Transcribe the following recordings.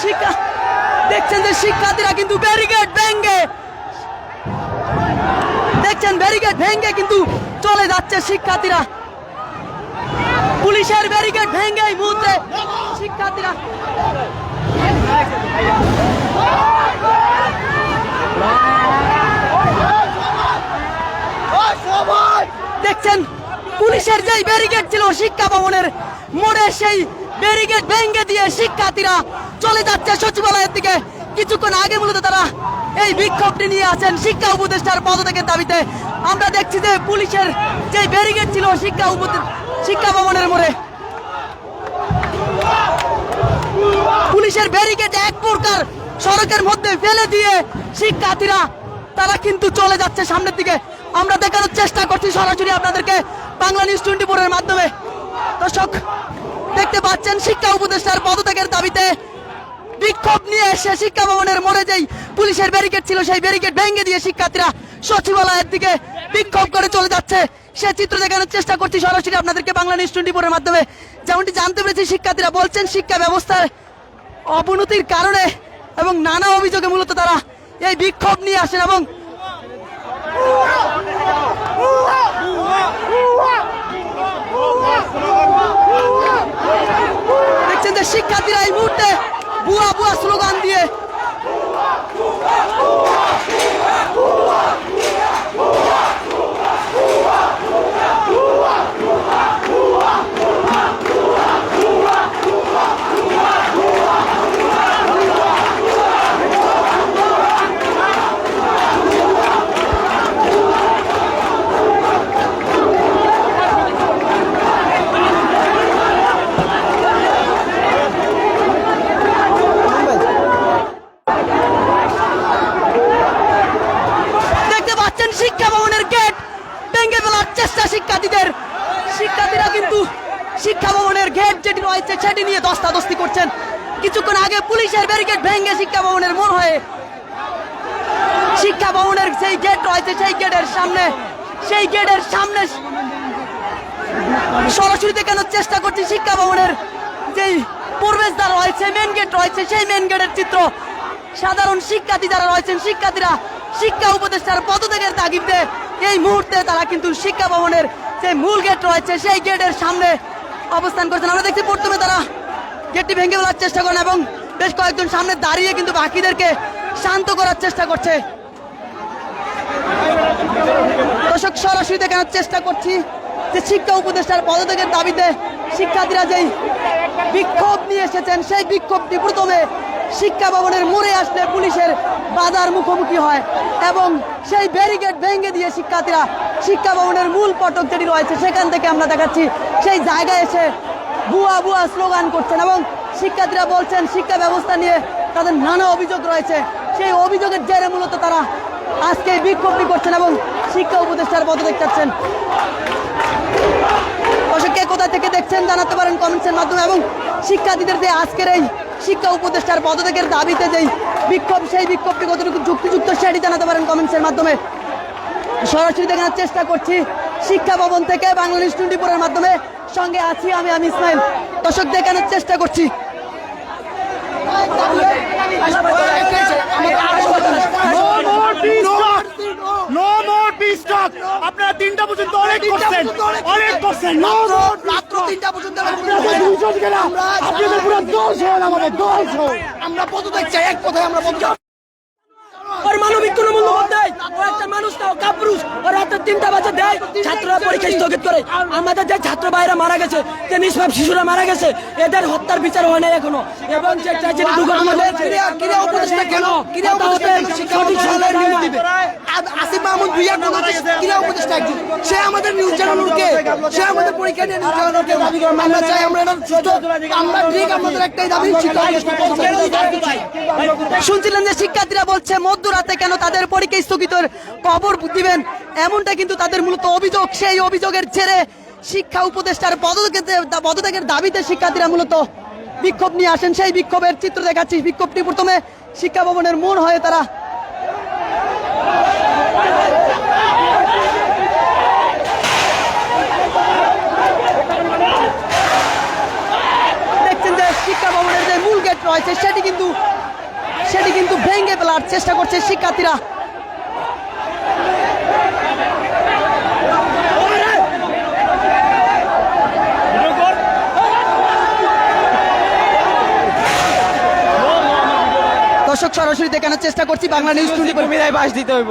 শিক্ষা দেখছেন যে শিক্ষার্থীরা কিন্তু ব্যারিকেড ভেঙে দেখছেন ব্যারিকেড ভেঙে কিন্তু চলে যাচ্ছে শিক্ষার্থীরা পুলিশের ব্যারিকেড ভেঙে এই মুহূর্তে শিক্ষার্থীরা দেখছেন পুলিশের যেই ব্যারিকেড ছিল শিক্ষা ভবনের মোড়ে সেই ব্যারিকেড ভেঙে দিয়ে শিক্ষার্থীরা চলে যাচ্ছে সচিবালয়ের দিকে কিছুক্ষণ আগে মূলত তারা এই বিক্ষোভটি নিয়ে আছেন শিক্ষা উপদেষ্টার পদত্যাগের দাবিতে আমরা দেখছি যে পুলিশের যে ব্যারিকেড ছিল শিক্ষা ভবনের মোড়ে পুলিশের ব্যারিকেড এক প্রকার সড়কের মধ্যে ফেলে দিয়ে শিক্ষার্থীরা তারা কিন্তু চলে যাচ্ছে সামনের দিকে আমরা দেখানোর চেষ্টা করছি সরাসরি আপনাদেরকে বাংলা নিউজ 24 এর মাধ্যমে দর্শক দেখতে পাচ্ছেন শিক্ষা উপদেষ্টার পদত্যাগের দাবিতে বিক্ষোভ নিয়ে এসে শিক্ষা ভবনের মোড়ে যেই পুলিশের ব্যারিকেড ছিল সেই ব্যারিকেড ভেঙে দিয়ে শিক্ষার্থীরা সচিবালয়ের দিকে বিক্ষোভ করে চলে যাচ্ছে সে চিত্র দেখানোর চেষ্টা করছি সরাসরি আপনাদেরকে বাংলা নিউজ 24 এর মাধ্যমে যেমনটি জানতে পেরেছি শিক্ষার্থীরা বলছেন শিক্ষা ব্যবস্থার অবনতির কারণে এবং নানা অভিযোগে মূলত তারা এই বিক্ষোভ নিয়ে আসেন এবং দেখছেন যে শিক্ষার্থীরা এই মুহূর্তে বুয়া বুয়া স্লোগান দিয়ে শিক্ষা ভবনের গেট ভেঙে ফেলার চেষ্টা শিক্ষার্থীরা কিন্তু শিক্ষা ভবনের গেট যেটি রয়েছে সেটি নিয়ে দস্তাদস্তি করছেন কিছুক্ষণ আগে পুলিশের ব্যারিকেড ভেঙে শিক্ষা ভবনের মোড় হয়ে শিক্ষা ভবনের সেই গেট রয়েছে সেই গেটের সামনে সরাসরি দেখানোর চেষ্টা করছি শিক্ষা ভবনের যেই প্রবেশদ্বার রয়েছে মেন গেট রয়েছে সেই মেন গেটের চিত্র সাধারণ শিক্ষার্থী যারা রয়েছেন শিক্ষার্থীরা শিক্ষা উপদেষ্টার পদত্যাগের তাগিদে এই মুহূর্তে তারা কিন্তু শিক্ষা ভবনের যে মূল গেট রয়েছে সেই গেটের সামনে অবস্থান করছেন আমরা দেখছি প্রথমে তারা গেটটি ভেঙে ফেলার চেষ্টা করেন এবং বেশ কয়েকজন সামনে দাঁড়িয়ে কিন্তু বাকিদেরকে শান্ত করার চেষ্টা করছে দর্শক সরাসরি দেখানোর চেষ্টা করছি যে শিক্ষা উপদেষ্টার পদত্যাগের দাবিতে শিক্ষার্থীরা যেই বিক্ষোভ নিয়ে এসেছেন সেই বিক্ষোভটি প্রথমে শিক্ষা ভবনের মোড়ে আসলে পুলিশের বাধার মুখোমুখি হয় এবং সেই ব্যারিকেড ভেঙে দিয়ে শিক্ষার্থীরা শিক্ষা ভবনের মূল ফটক যেটি রয়েছে সেখান থেকে আমরা দেখাচ্ছি সেই জায়গায় এসে বুয়া বুয়া স্লোগান করছেন এবং শিক্ষার্থীরা বলছেন শিক্ষা ব্যবস্থা নিয়ে তাদের নানা অভিযোগ রয়েছে সেই অভিযোগের জেরে মূলত তারা আজকে বিক্ষোভটি করছেন এবং শিক্ষা উপদেষ্টার পদত্যাগ চাচ্ছেন কে কোথা থেকে দেখছেন জানাতে পারেন কমেন্টসের মাধ্যমে এবং শিক্ষার্থীদের যে আজকের এই শিক্ষা উপদেষ্টার পদত্যাগের দাবিতে যেই বিক্ষোভ সেই বিক্ষোভটি কতটুকু যুক্তিযুক্ত সেটি জানাতে পারেন কমেন্টসের মাধ্যমে সরাসরি দেখানোর চেষ্টা করছি শিক্ষা ভবন থেকে বাংলা নিউজ 24 এর মাধ্যমে সঙ্গে আছি আমি ইসমাইল দর্শক দেখানোর চেষ্টা করছি আপনারা 3টা পর্যন্ত অনেক করছেন মাত্র 3টা পর্যন্ত আপনাদের পুরো দল সহ আমাদের দল সহ আমরা পদত্যাগ চাই এক কথায় আমরা পদত্যাগ ওর মানবিক কোনো মূল্যবোধ দেয় ও একটা মানুষ না ও কাপুরুষ ওর রাতে 3টা বাজে দেয় ছাত্ররা পরীক্ষা স্থগিত করে আমাদের যে ছাত্র ভাইরা মারা গেছে যে নিষ্পাপ শিশুরা মারা গেছে এদের হত্যার বিচার হয় না এখনো এবং যে ট্র্যাজেডি দুর্ঘটনা হয়েছে ক্রীড়া উপদেষ্টা কেন ক্রীড়া উপদেষ্টা সঠিক সরকার নিয়ে দিবে আসিফ মাহমুদ ভুইয়া কোন ক্রীড়া উপদেষ্টা একজন সে আমাদের নিউজ চ্যানেলকে সে আমাদের পরীক্ষা নিয়ে নিউজ চ্যানেলকে আমরা চাই আমরা এটা সুস্থ আমরা ঠিক আমাদের একটাই দাবি শুনছিলেন যে শিক্ষার্থীরা বলছে মধ্যরাতে কেন তাদের পরীক্ষা স্থগিতের খবর দিবেন এমনটা কিন্তু তাদের মূলত অভিযোগ সেই অভিযোগের জেরে শিক্ষা উপদেষ্টার পদত্যাগের দাবিতে শিক্ষার্থীরা মূলত বিক্ষোভ নিয়ে আসেন সেই বিক্ষোভের চিত্র দেখাচ্ছি বিক্ষোভটি প্রথমে শিক্ষা ভবনের মোড় হয়ে তারা দেখছেন যে শিক্ষা ভবনের যে মূল গেট রয়েছে সেটি কিন্তু ভেঙে ফেলার চেষ্টা করছে শিক্ষার্থীরা। দর্শক সরাসরি দেখানোর চেষ্টা করছি বাংলা নিউজ 24 বাস দিতে হইব।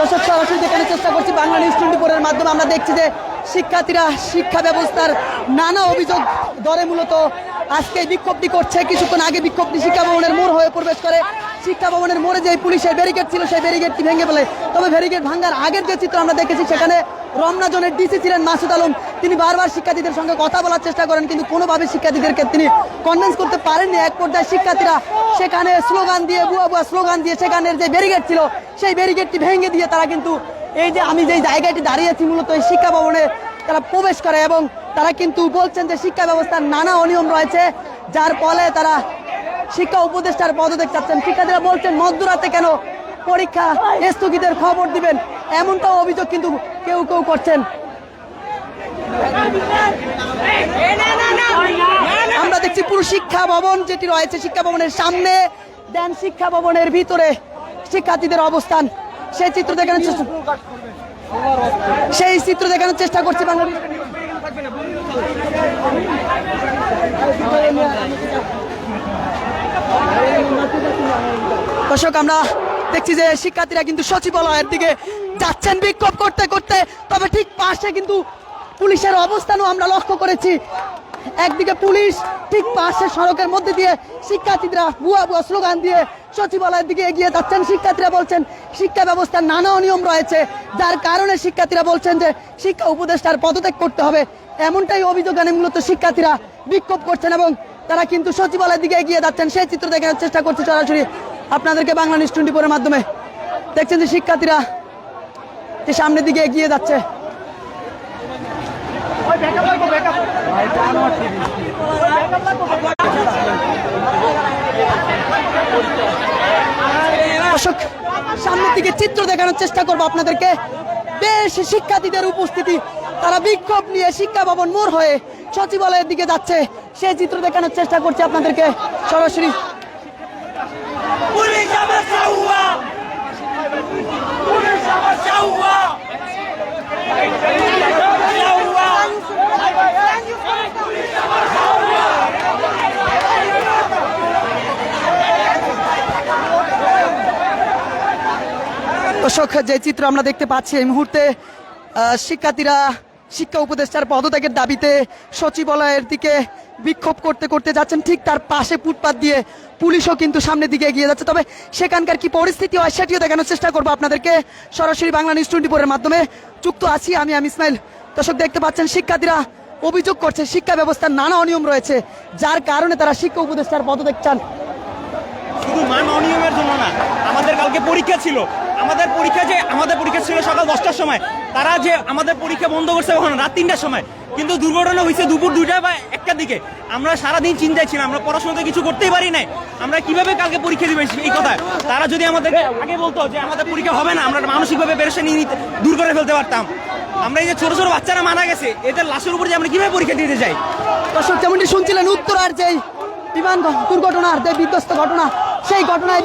দর্শক সরাসরি দেখানোর চেষ্টা করছি বাংলা নিউজ 24 এর মাধ্যমে। আমরা দেখছি যে শিক্ষার্থীরা শিক্ষা ব্যবস্থার নানা অভিযোগ ধরে মূলত আজকে বিক্ষোভটি করছে। কিছুক্ষণ আগে বিক্ষোভটি শিক্ষা ভবনের মোড় হয়ে প্রবেশ করে। শিক্ষা ভবনের মোড়ে যে পুলিশের ব্যারিকেড ছিল সেই ব্যারিকেডটি ভেঙে ফেলে। তবে ব্যারিকেড ভাঙার আগের যে চিত্র আমরা দেখেছি সেখানে রমনা জোনের ডিসি ছিলেন মাসুদ আলম। তিনি বারবার শিক্ষার্থীদের সঙ্গে কথা বলার চেষ্টা করেন, কিন্তু কোনোভাবে শিক্ষার্থীদেরকে তিনি কনভিন্স করতে পারেননি। এক পর্যায়ে শিক্ষার্থীরা সেখানে স্লোগান দিয়ে বুয়া স্লোগান দিয়ে সেখানের যে ব্যারিকেড ছিল সেই ব্যারিকেডটি ভেঙে দিয়ে তারা কিন্তু এই যে আমি যে জায়গাটি দাঁড়িয়েছি মূলত এই শিক্ষা ভবনে তারা প্রবেশ করে এবং তারা কিন্তু বলছেন যে শিক্ষা ব্যবস্থার নানা অনিয়ম রয়েছে, যার ফলে তারা শিক্ষা উপদেষ্টার পদত্যাগ চাচ্ছেন। শিক্ষার্থীরা বলছেন মধ্যরাতে কেন পরীক্ষা স্থগিতের খবর দিবেন, এমনটাও অভিযোগ কিন্তু কেউ করছেন। আমরা দেখছি পুরো শিক্ষা ভবন যেটি রয়েছে শিক্ষা ভবনের সামনে দেন শিক্ষা ভবনের ভিতরে শিক্ষার্থীদের অবস্থান, সেই চিত্র দেখানোর চেষ্টা করছি বাংলাদেশ। দর্শক আমরা দেখছি যে শিক্ষার্থীরা কিন্তু সচিবালয়ের দিকে যাচ্ছেন বিক্ষোভ করতে করতে। তবে ঠিক পাশে কিন্তু পুলিশের অবস্থানও আমরা লক্ষ্য করেছি। একদিকে পুলিশ, ঠিক পাশে সড়কের মধ্যে দিয়ে শিক্ষার্থীরা বুয়া স্লোগান দিয়ে সচিবালয়ের দিকে এগিয়ে যাচ্ছেন। শিক্ষার্থীরা বলছেন শিক্ষা ব্যবস্থার নানা অনিয়ম রয়েছে, যার কারণে শিক্ষার্থীরা বলছেন যে শিক্ষা উপদেষ্টার পদত্যাগ করতে হবে, এমনটাই অভিযোগ আনে মূলত শিক্ষার্থীরা বিক্ষোভ করছেন এবং তারা কিন্তু সচিবালয়ের দিকে এগিয়ে যাচ্ছেন। সেই চিত্র দেখানোর চেষ্টা করছি সরাসরি আপনাদেরকে বাংলা নিউজ 24 এর মাধ্যমে। দেখছেন যে শিক্ষার্থীরা যে সামনের দিকে এগিয়ে যাচ্ছে। দর্শক সামনের দিকে চিত্র দেখানোর চেষ্টা করবো আপনাদেরকে। বেশ শিক্ষার্থীদের উপস্থিতি, তারা বিক্ষোভ নিয়ে শিক্ষা ভবন মোড় হয়ে সচিবালয়ের দিকে যাচ্ছে, সেই চিত্র দেখানোর চেষ্টা করছি আপনাদেরকে সরাসরি। দর্শক যে চিত্র আমরা দেখতে পাচ্ছি এই মুহূর্তে শিক্ষার্থীরা শিক্ষা উপদেষ্টার পদত্যাগের দাবিতে সচিবালয়ের দিকে বিক্ষোভ করতে করতে যাচ্ছেন। ঠিক তার পাশে ফুটপাত দিয়ে পুলিশও কিন্তু সামনের দিকে এগিয়ে যাচ্ছে। তবে সেখানকার কি পরিস্থিতি হয় সেটিও দেখানোর চেষ্টা করবো আপনাদেরকে সরাসরি বাংলা নিউজ 24 এর মাধ্যমে। যুক্ত আছি আমি ইসমাইল। দর্শক দেখতে পাচ্ছেন শিক্ষার্থীরা অভিযোগ করছে শিক্ষা ব্যবস্থার নানা অনিয়ম রয়েছে, যার কারণে তারা শিক্ষা উপদেষ্টার পদত্যাগ চান। শুধু মান অনিয়মের জন্য না, আমাদের কালকে পরীক্ষা ছিল, আমাদের পরীক্ষা ছিল সকাল 10টার সময়, তারা যে আমাদের পরীক্ষা বন্ধ করছে ওখানে রাত 3টার সময়, কিন্তু দুর্ঘটনা হয়েছে দুপুর 2টা বা 1টার দিকে। আমরা সারাদিন চিন্তায় ছিলাম, আমরা পড়াশোনাতে কিছু করতেই পারি নাই, আমরা কিভাবে কালকে পরীক্ষা দিবে এই কথা। তারা যদি আমাদেরকে আগে বলতো যে আমাদের পরীক্ষা হবে না, আমরা মানসিকভাবে পেরেশানি দূর করে ফেলতে পারতাম। আমরা এই যে ছোট ছোট বাচ্চারা মারা গেছে, এদের লাশের উপর যে আমরা কিভাবে পরীক্ষা দিতে যাই। দর্শক যেমনটি শুনছিলেন উত্তরার যেই বিমান দুর্ঘটনার যে বিধ্বস্ত ঘটনা, সেই ঘটনায়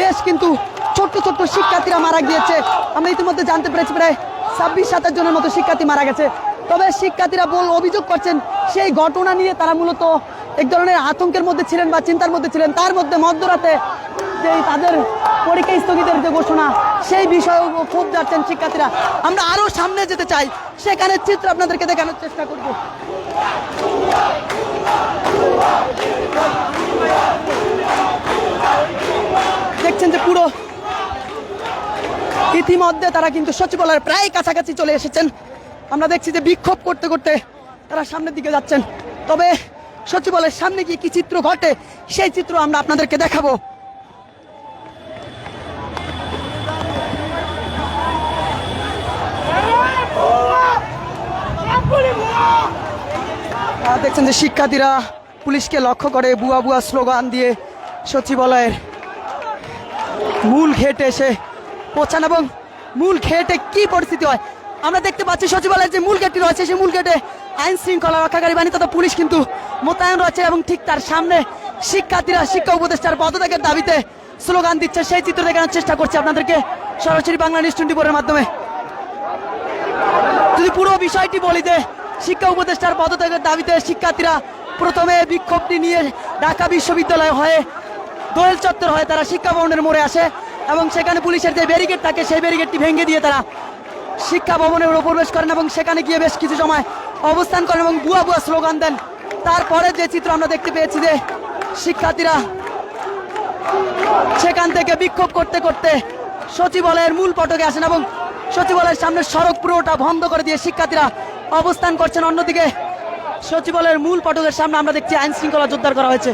বেশ কিন্তু ছোট্ট শিক্ষার্থীরা মারা গিয়েছে। আমরা ইতিমধ্যে জানতে পেরেছি প্রায় 26-27 জনের মতো শিক্ষার্থী মারা গেছে। তবে শিক্ষার্থীরা অভিযোগ করছেন সেই ঘটনা নিয়ে তারা মূলত এক ধরনের আতঙ্কের মধ্যে ছিলেন বা চিন্তার মধ্যে ছিলেন। তার মধ্যে মধ্যরাতে যে তাদের পরীক্ষা স্থগিতের যে ঘোষণা, সেই বিষয়েও খুব যাচ্ছেন শিক্ষার্থীরা। আমরা আরো সামনে যেতে চাই, সেখানে চিত্র আপনাদেরকে দেখানোর চেষ্টা করব। দেখছেন যে পুরো ইতিমধ্যে তারা কিন্তু সচিবালয়ের প্রায় কাছাকাছি চলে এসেছেন। আমরা দেখছি যে বিক্ষোভ করতে করতে তারা সামনের দিকে যাচ্ছেন। তবে সচিবালয়ের সামনে গিয়ে কি চিত্র ঘটে সেই চিত্র আমরা আপনাদেরকে দেখাবো। দেখছেন যে শিক্ষার্থীরা পুলিশকে লক্ষ্য করে বুয়া স্লোগান দিয়ে সচিবালয়ের মূল গেটে এসে পৌঁছান এবং মূল গেটে কি পরিস্থিতি হয় আমরা দেখতে পাচ্ছি। সচিবালয়ের যে মূল গেটটি রয়েছে সেই মূল গেটে আইন শৃঙ্খলা রক্ষাকারী বাহিনী তথা পুলিশ কিন্তু মোতায়েন রয়েছে এবং ঠিক তার সামনে শিক্ষার্থীরা শিক্ষা উপদেষ্টার পদত্যাগের দাবিতে স্লোগান দিচ্ছে, সেই চিত্র দেখানোর চেষ্টা করছি আপনাদেরকে সরাসরি বাংলা নিউজ 24 মাধ্যমে। যদি পুরো বিষয়টি বলি যে শিক্ষা উপদেষ্টার পদত্যাগের দাবিতে শিক্ষার্থীরা প্রথমে বিক্ষোভটি নিয়ে ঢাকা বিশ্ববিদ্যালয় হয়ে দোয়েল চত্বর হয়ে তারা শিক্ষা ভবনের মোড়ে আসে এবং সেখানে পুলিশের যে ব্যারিকেড থাকে সেই ব্যারিকেডটি ভেঙে দিয়ে তারা শিক্ষা ভবনের উপর প্রবেশ করেন এবং সেখানে গিয়ে বেশ কিছু সময় অবস্থান করেন এবং বুয়া বুয়া স্লোগান দেন। তারপরে যে চিত্র আমরা দেখতে পেয়েছি যে শিক্ষার্থীরা সেখান থেকে বিক্ষোভ করতে করতে সচিবালয়ের মূল ফটকে আসেন এবং সচিবালয়ের সামনে সড়ক পুরোটা বন্ধ করে দিয়ে শিক্ষার্থীরা অবস্থান করছেন। অন্যদিকে সচিবালয়ের মূল ফটকের সামনে আমরা দেখছি আইন শৃঙ্খলা জোরদার করা হয়েছে।